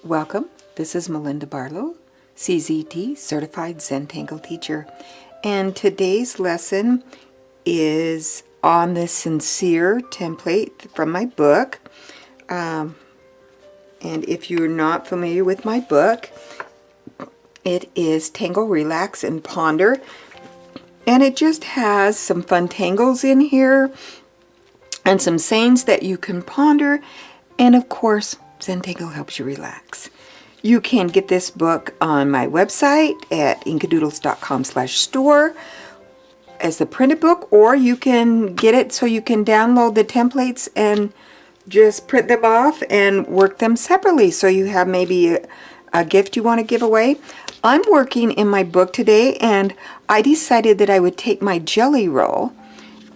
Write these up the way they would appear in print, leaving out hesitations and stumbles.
Welcome. This is Melinda Barlow, CZT, Certified Zentangle Teacher. And today's lesson is on the sincere template from my book. And if you're not familiar with my book, it is Tangle, Relax, and Ponder. And it just has some fun tangles in here and some sayings that you can ponder. And of course, Zentangle helps you relax. You can get this book on my website at inkadoodles.com/store as the printed book, or you can get it so you can download the templates and just print them off and work them separately. So you have maybe a gift you want to give away. I'm working in my book today, and I decided that I would take my jelly roll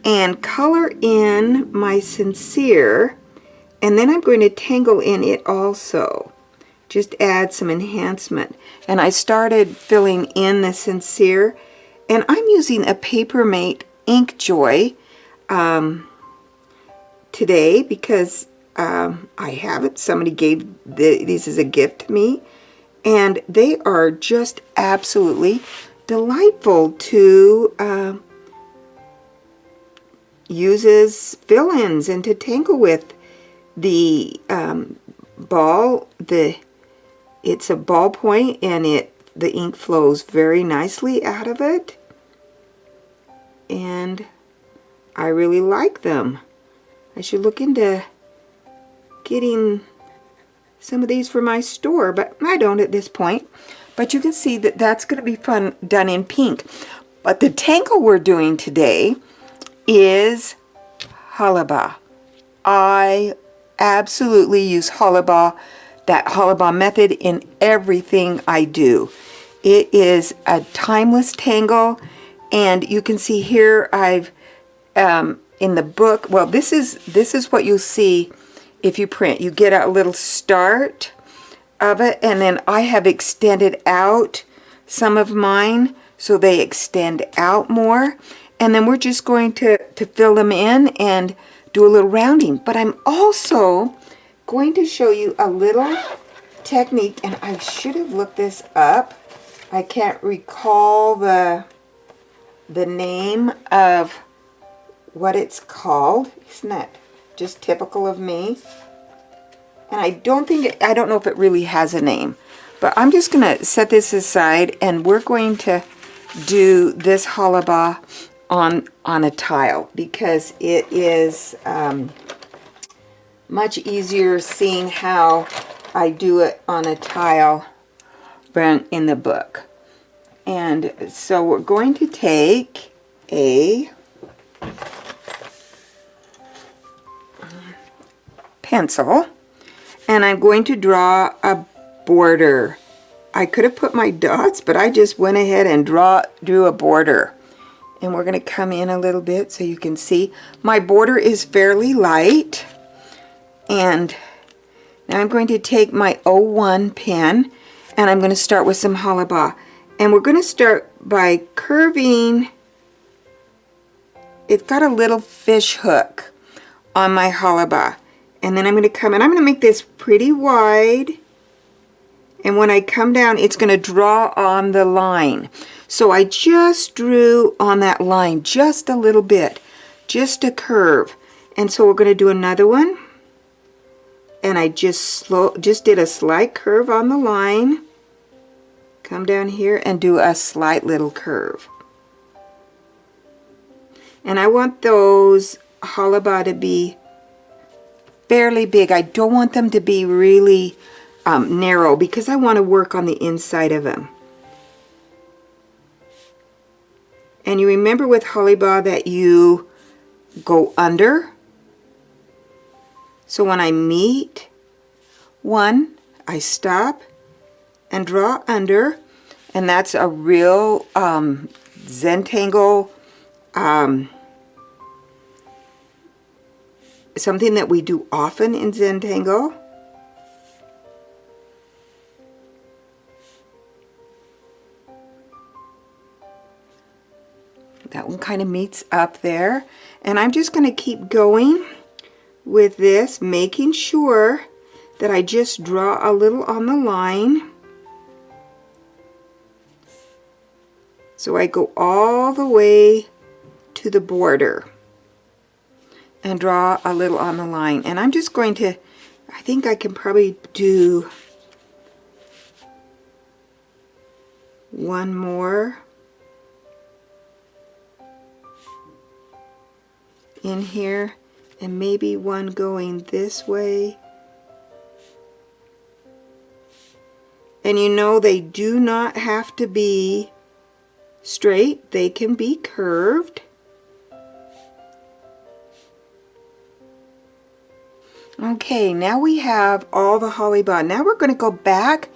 and color in my sincere, and then I'm going to tangle in it also. Just add some enhancement. And I started filling in the sincere, and I'm using a Papermate Ink Joy today because I have it. Somebody gave these as a gift to me, and they are just absolutely delightful to use as fill-ins and to tangle with. The ball, it's a ballpoint, and the ink flows very nicely out of it, and I really like them. I should look into getting some of these for my store, but I don't at this point. But you can see that that's going to be fun done in pink. But the tangle we're doing today is Hollibaugh. I absolutely use Hollibaugh, that Hollibaugh method, in everything I do. It is a timeless tangle, and you can see here I've in the book, well, this is what you'll see if you print. You get a little start of it, and then I have extended out some of mine so they extend out more, and then we're just going to fill them in and do a little rounding. But I'm also going to show you a little technique, and I should have looked this up. I can't recall the name of what it's called. Isn't that just typical of me? And I don't know if it really has a name, but I'm just going to set this aside, and we're going to do this Hollibaugh on a tile, because it is much easier seeing how I do it on a tile than in the book. And so we're going to take a pencil, and I'm going to draw a border. I could have put my dots, but I just went ahead and drew a border. And we're going to come in a little bit so you can see. My border is fairly light. And now I'm going to take my 01 pen, and I'm going to start with some Hollibaugh. And we're going to start by curving. It's got a little fish hook on my Hollibaugh. And then I'm going to come, and I'm going to make this pretty wide. And when I come down, it's going to draw on the line. So I just drew on that line just a little bit, just a curve. And so we're going to do another one. And I just did a slight curve on the line. Come down here and do a slight little curve. And I want those Hollibaugh to be fairly big. I don't want them to be really narrow, because I want to work on the inside of them. And you remember with Hollibaugh that you go under. So when I meet one, I stop and draw under, and that's a real Zentangle, something that we do often in Zentangle. That one kind of meets up there, and I'm just going to keep going with this, making sure that I just draw a little on the line. So I go all the way to the border and draw a little on the line. And I'm just going to, I think I can probably do one more in here, and maybe one going this way. And you know, they do not have to be straight, they can be curved. Okay, now we have all the Hollibaugh. Now we're going to go back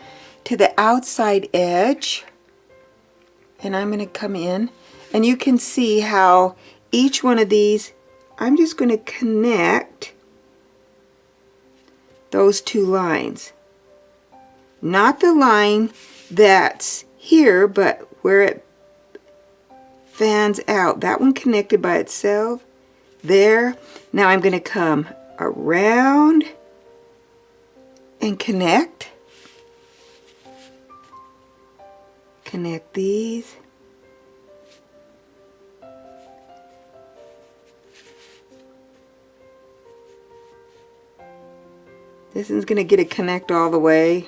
to the outside edge, and I'm going to come in, and you can see how each one of these, I'm just going to connect those two lines. Not the line that's here, but where it fans out. That one connected by itself. There. Now I'm going to come around and connect. Connect these. This is going to get it connect all the way.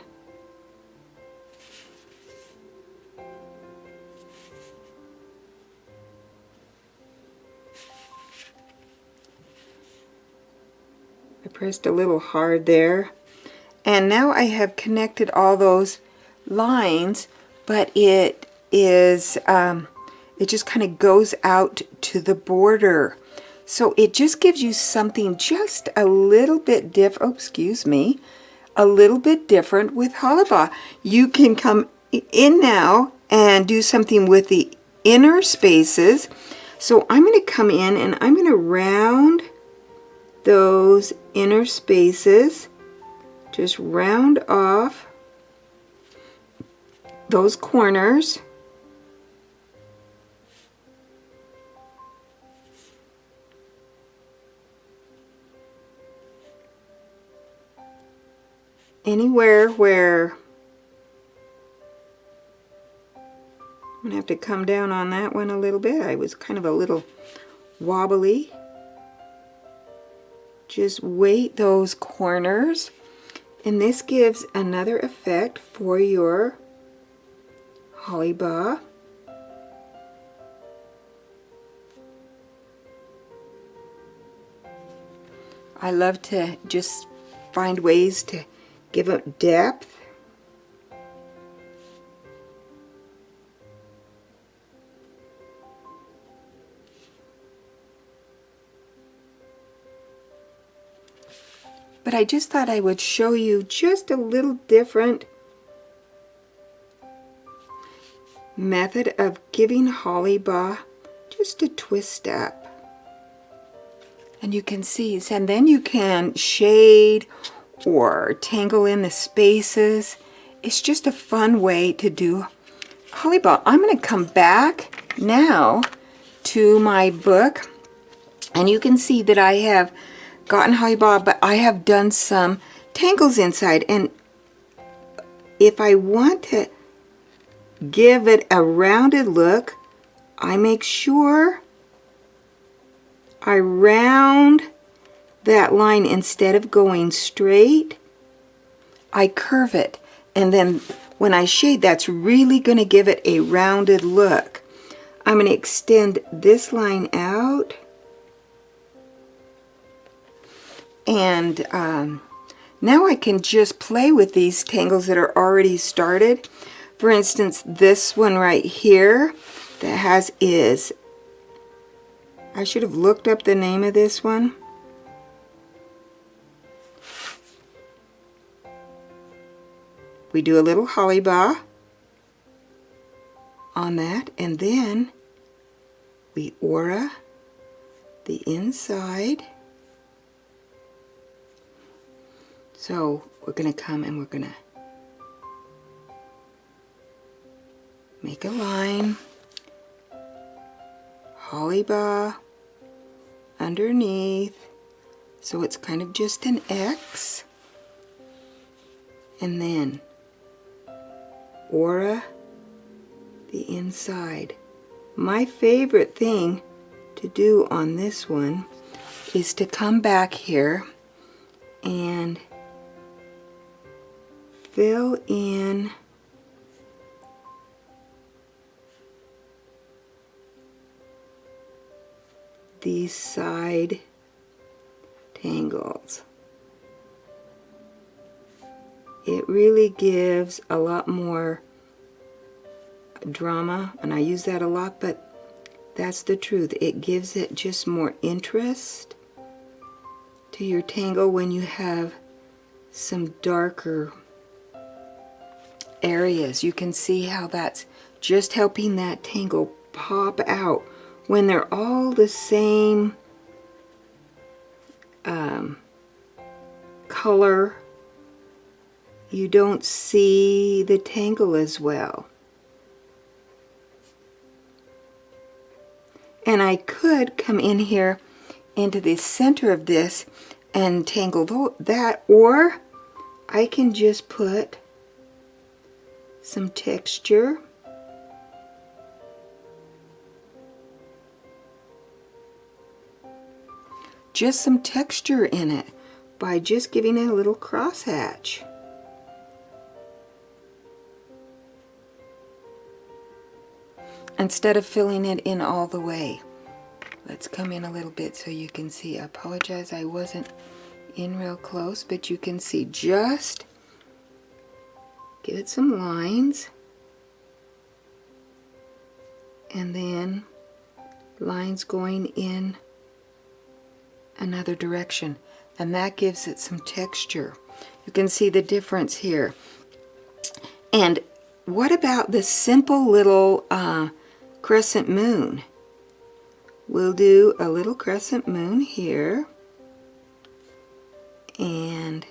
I pressed a little hard there. And now I have connected all those lines, but it is, it just kind of goes out to the border. So it just gives you something just a little bit different, oh, excuse me, a little bit different with Hollibaugh. You can come in now and do something with the inner spaces. So I'm going to come in and I'm going to round those inner spaces. Just round off those corners. Anywhere where I'm going to have to come down on that one a little bit. I was kind of a little wobbly. Just weight those corners, and this gives another effect for your Hollibaugh. I love to just find ways to give it depth. But I just thought I would show you just a little different method of giving Hollibaugh just a twist up. And you can see, and then you can shade or tangle in the spaces. It's just a fun way to do Hollibaugh. I'm going to come back now to my book, and you can see that I have gotten Hollibaugh, but I have done some tangles inside. And if I want to give it a rounded look, I make sure I round that line. Instead of going straight, I curve it, and then when I shade, that's really going to give it a rounded look. I'm going to extend this line out, and now I can just play with these tangles that are already started. For instance, this one right here that has I should have looked up the name of this one. We do a little Hollibaugh on that, and then we aura the inside. So we're going to come and we're going to make a line, Hollibaugh underneath, so it's kind of just an X. and then aura the inside. My favorite thing to do on this one is to come back here and fill in these side tangles. It really gives a lot more drama, and I use that a lot, but that's the truth. It gives it just more interest to your tangle when you have some darker areas. You can see how that's just helping that tangle pop out. When they're all the same color, you don't see the tangle as well. And I could come in here into the center of this and tangle that, or I can just put some texture in it by just giving it a little crosshatch. Instead of filling it in all the way. Let's come in a little bit so you can see. I apologize I wasn't in real close, but you can see, just give it some lines, and then lines going in another direction, and that gives it some texture. You can see the difference here. And what about this simple little crescent moon? We'll do a little crescent moon here, and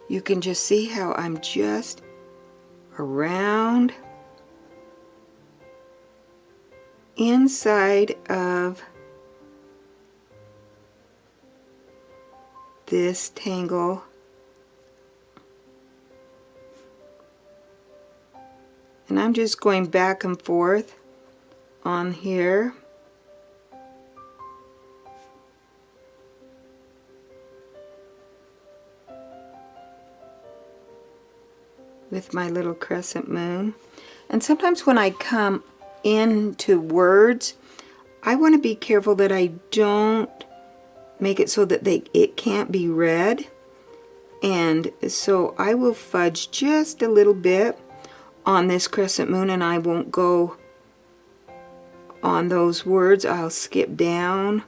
you can just see how I'm just around inside of this tangle, and I'm just going back and forth on here. With my little crescent moon. And sometimes when I come into words, I want to be careful that I don't make it so that it can't be read, and so I will fudge just a little bit on this crescent moon, and I won't go on those words. I'll skip down.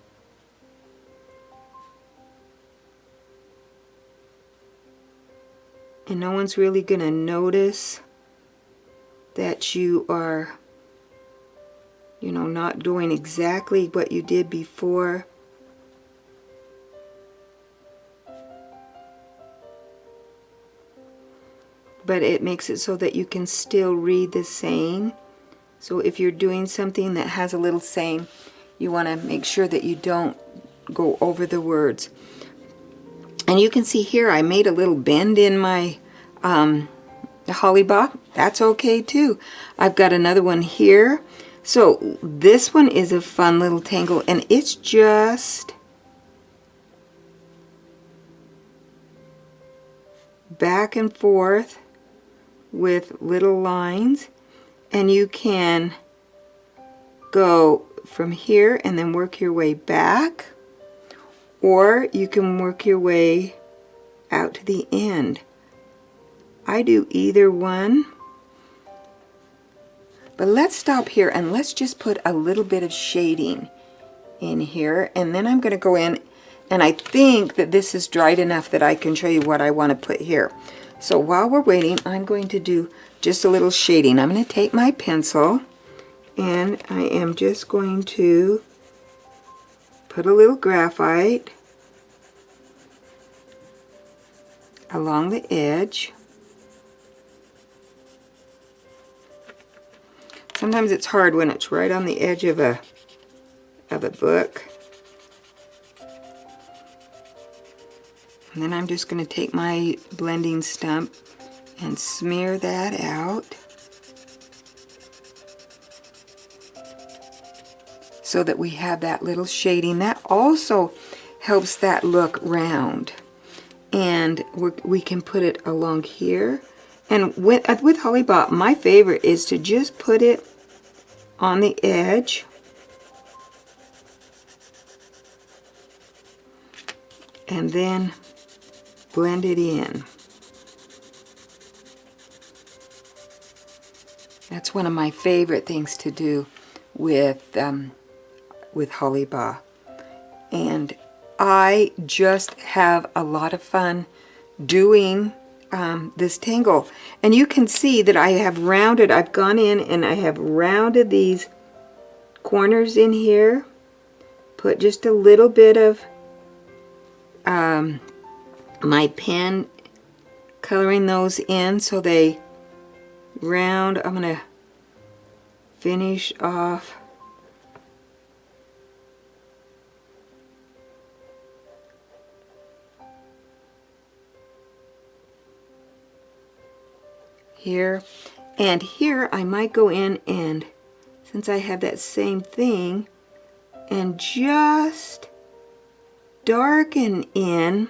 And no one's really going to notice that you are, you know, not doing exactly what you did before. But it makes it so that you can still read the saying. So if you're doing something that has a little saying, you want to make sure that you don't go over the words. And you can see here I made a little bend in my Hollibaugh. That's okay too. I've got another one here. So this one is a fun little tangle, and it's just back and forth with little lines, and you can go from here and then work your way back, or you can work your way out to the end. I do either one, but let's stop here and let's just put a little bit of shading in here, and then I'm going to go in, and I think that this is dried enough that I can show you what I want to put here. So while we're waiting, I'm going to do just a little shading. I'm going to take my pencil, and I am just going to put a little graphite along the edge. Sometimes it's hard when it's right on the edge of a book. And then I'm just going to take my blending stump and smear that out so that we have that little shading. That also helps that look round. And we can put it along here. And with Hollibaugh, my favorite is to just put it on the edge. And then blend it in. That's one of my favorite things to do with Hollibaugh. And I just have a lot of fun doing this tangle. And you can see that I have rounded, I've gone in and I have rounded these corners in here. Put just a little bit of my pen coloring those in so they round. I'm going to finish off here, and here I might go in and, since I have that same thing, and just darken in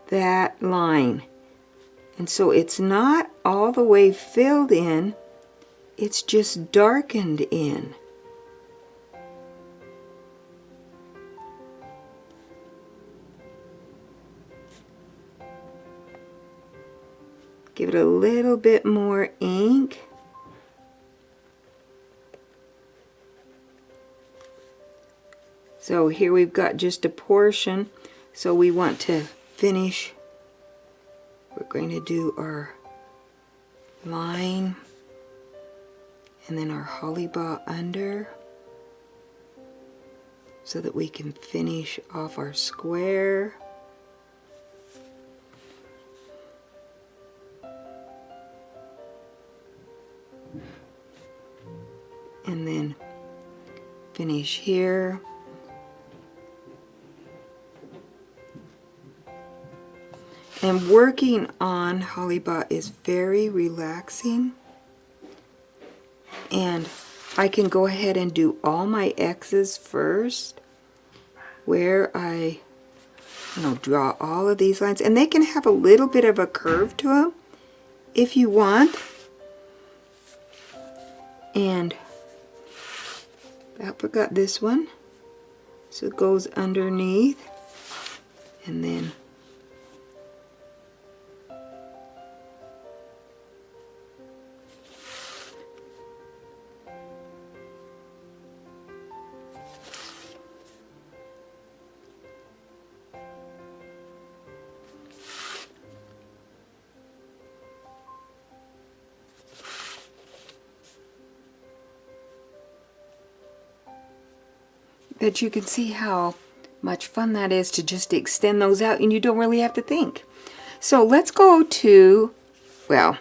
that line. And so it's not all the way filled in, it's just darkened in. Give it a little bit more ink. So here we've got just a portion, so we want to finish. We're going to do our line and then our Hollibaugh under so that we can finish off our square. And then finish here. And working on Hollibaugh is very relaxing. And I can go ahead and do all my X's first, where I draw all of these lines. And they can have a little bit of a curve to them if you want. And I forgot this one. So it goes underneath. And then but you can see how much fun that is to just extend those out, and you don't really have to think. So let's go to, well,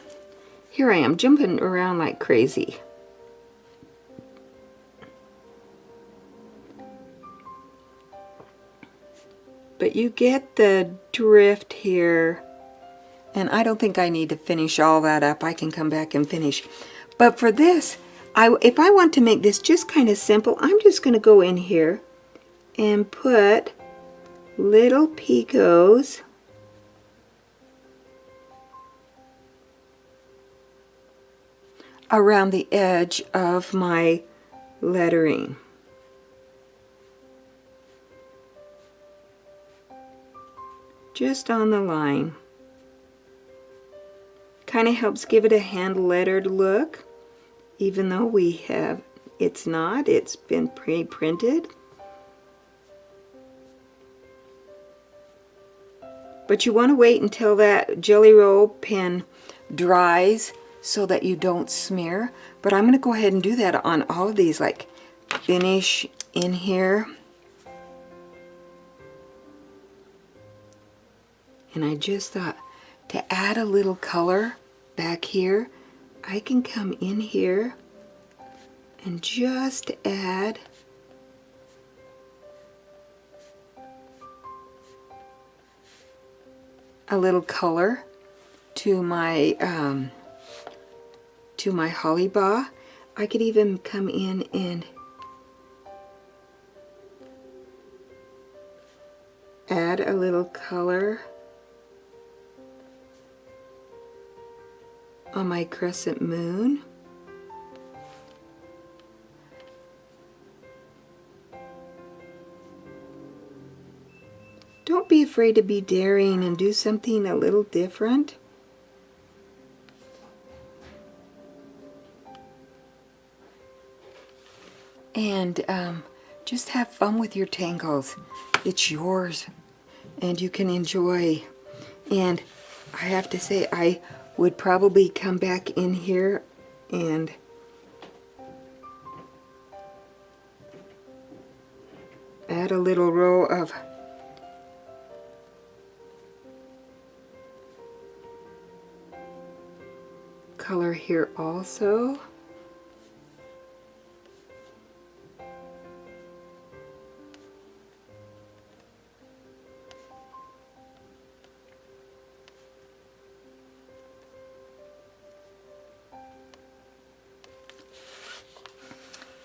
here I am jumping around like crazy. But you get the drift here, and I don't think I need to finish all that up. I can come back and finish. But for this, if I want to make this just kind of simple, I'm just going to go in here and put little picots around the edge of my lettering. Just on the line. Kind of helps give it a hand lettered look, even though it's been pre-printed. But you want to wait until that Jelly Roll pen dries so that you don't smear. But I'm going to go ahead and do that on all of these, like finish in here. And I just thought to add a little color back here, I can come in here and just add a little color to my Hollibaugh. I could even come in and add a little color on my crescent moon. Don't be afraid to be daring and do something a little different. And just have fun with your tangles. It's yours, and you can enjoy. And I have to say, I would probably come back in here and add a little row of color here also.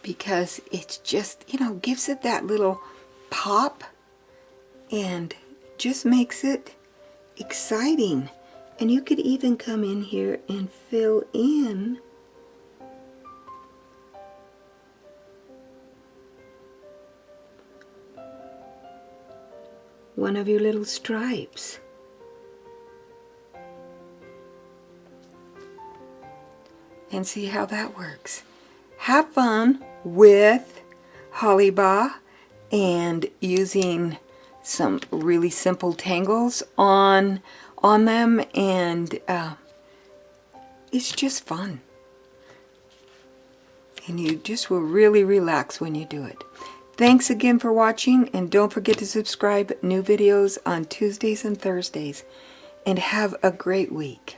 Because it's just, you know, gives it that little pop and just makes it exciting. And you could even come in here and fill in one of your little stripes. And see how that works. Have fun with Hollibaugh and using some really simple tangles on them, and it's just fun. And you just will really relax when you do it. Thanks again for watching, and don't forget to subscribe. New videos on Tuesdays and Thursdays. And have a great week.